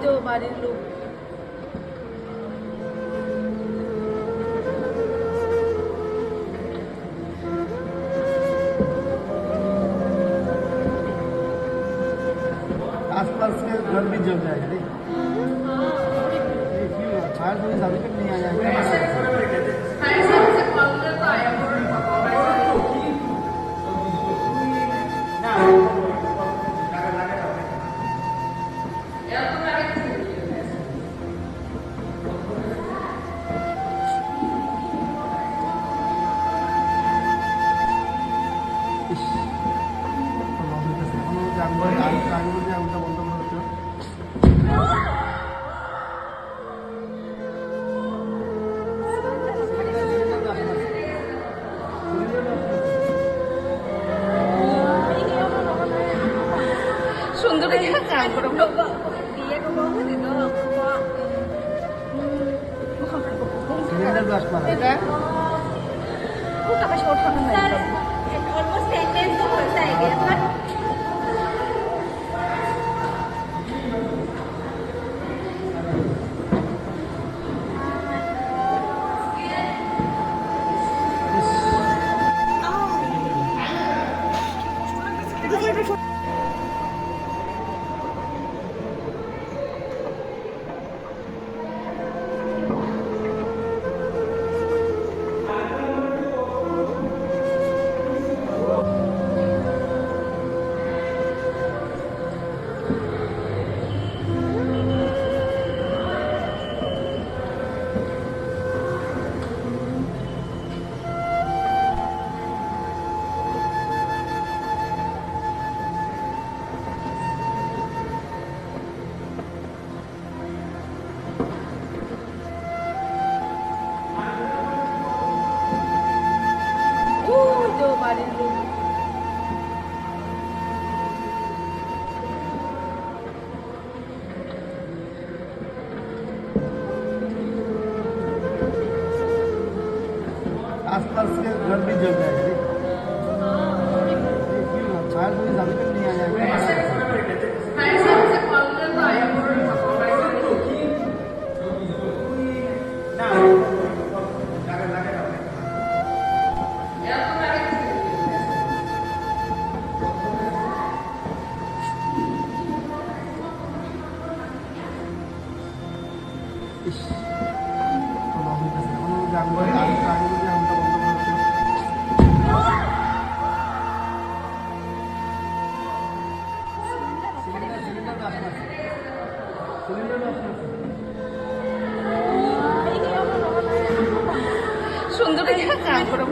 তো বাড়ির লোক। आसपास के घर भी जल जाएगा नहीं फायर सर्विस अभी तक नहीं आया है আগুনটা বন্ধ করে হচ্ছে সুন্দর করে কাম করো দিয়ে গো দিতো সিলিন্ডার ব্লাস্ট মারা এটা খুব টাকা শর্ট হবে না অলমোস্ট 10 days तो होता है क्या पर তো বাড়ির লোক। आसपास के घर भी जल जाएगा नहीं फायर सर्विस अभी तक नहीं आया है সুন্দর করে কাম করো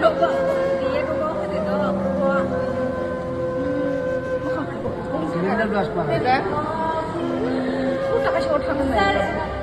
দিয়ে গো দিতো সিলিন্ডার ব্লাস্ট মারা এটা খুব টাকা শর্ট হবে না